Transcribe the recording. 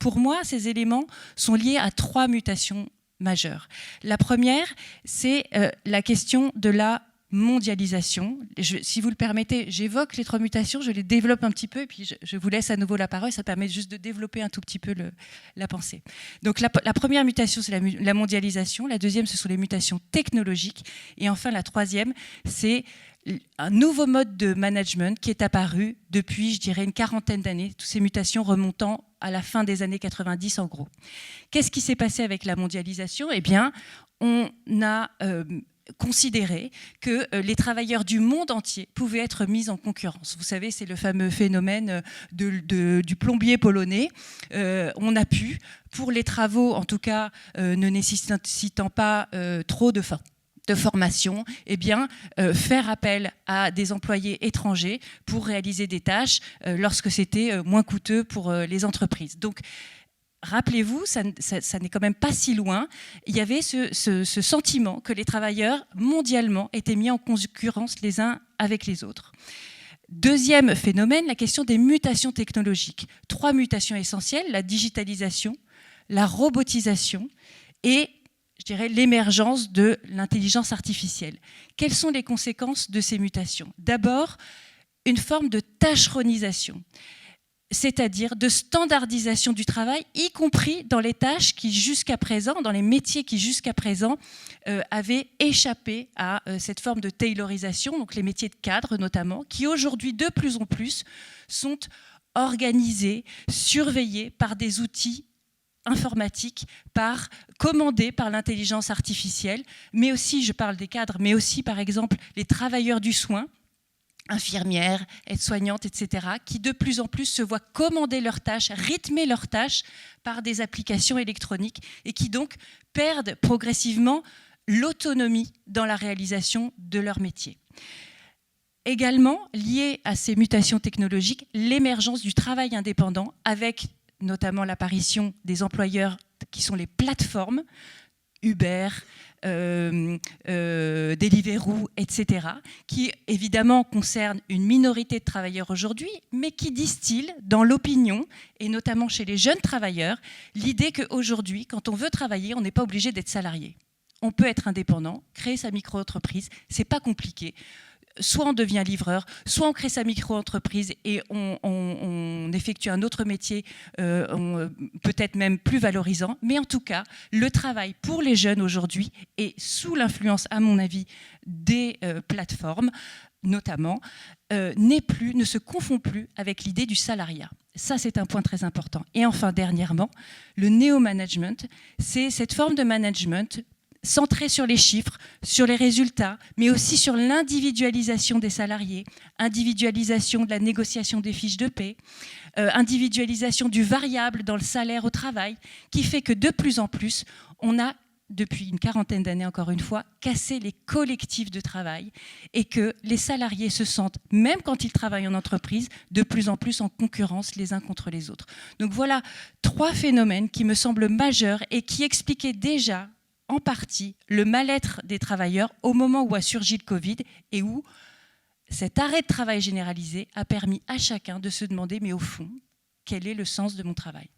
Pour moi, ces éléments sont liés à 3 mutations majeures. La première, c'est la question de la mondialisation. Si vous le permettez, j'évoque les 3 mutations, je les développe un petit peu et puis je vous laisse à nouveau la parole. Ça permet juste de développer un tout petit peu la pensée. Donc la première mutation, c'est la mondialisation. La deuxième, ce sont les mutations technologiques. Et enfin, la troisième, c'est un nouveau mode de management qui est apparu depuis, je dirais, une quarantaine d'années. Toutes ces mutations remontant à la fin des années 90 en gros. Qu'est-ce qui s'est passé avec la mondialisation ? Eh bien, on a considérer que les travailleurs du monde entier pouvaient être mis en concurrence. Vous savez, c'est le fameux phénomène du plombier polonais. On a pu, pour les travaux, en tout cas, ne nécessitant pas trop de formation, eh bien, faire appel à des employés étrangers pour réaliser des tâches lorsque c'était moins coûteux pour les entreprises. Donc, rappelez-vous, ça n'est quand même pas si loin, il y avait ce sentiment que les travailleurs, mondialement, étaient mis en concurrence les uns avec les autres. Deuxième phénomène, la question des mutations technologiques. 3 mutations essentielles, la digitalisation, la robotisation et, je dirais, l'émergence de l'intelligence artificielle. Quelles sont les conséquences de ces mutations ? D'abord, une forme de tâcheronisation, c'est-à-dire de standardisation du travail, y compris dans les tâches qui jusqu'à présent, dans les métiers qui jusqu'à présent avaient échappé à cette forme de taylorisation, donc les métiers de cadre notamment, qui aujourd'hui de plus en plus sont organisés, surveillés par des outils informatiques, commandés par l'intelligence artificielle, mais aussi, je parle des cadres, mais aussi par exemple les travailleurs du soin, infirmières, aides-soignantes, etc., qui de plus en plus se voient commander leurs tâches, rythmer leurs tâches par des applications électroniques et qui donc perdent progressivement l'autonomie dans la réalisation de leur métier. Également, lié à ces mutations technologiques, l'émergence du travail indépendant avec notamment l'apparition des employeurs qui sont les plateformes, Uber, Deliveroo, etc., qui évidemment concernent une minorité de travailleurs aujourd'hui, mais qui distillent dans l'opinion, et notamment chez les jeunes travailleurs, l'idée qu'aujourd'hui, quand on veut travailler, on n'est pas obligé d'être salarié. On peut être indépendant, créer sa micro-entreprise, c'est pas compliqué. Soit on devient livreur, soit on crée sa micro-entreprise et on effectue un autre métier, peut-être même plus valorisant. Mais en tout cas, le travail pour les jeunes aujourd'hui est sous l'influence, à mon avis, des plateformes, notamment, ne se confond plus avec l'idée du salariat. Ça, c'est un point très important. Et enfin, dernièrement, le néo-management, c'est cette forme de management centré sur les chiffres, sur les résultats, mais aussi sur l'individualisation des salariés, individualisation de la négociation des fiches de paie, individualisation du variable dans le salaire au travail, qui fait que de plus en plus, on a, depuis une quarantaine d'années encore une fois, cassé les collectifs de travail et que les salariés se sentent, même quand ils travaillent en entreprise, de plus en plus en concurrence les uns contre les autres. Donc voilà 3 phénomènes qui me semblent majeurs et qui expliquaient déjà en partie le mal-être des travailleurs au moment où a surgi le Covid et où cet arrêt de travail généralisé a permis à chacun de se demander, mais au fond, quel est le sens de mon travail ?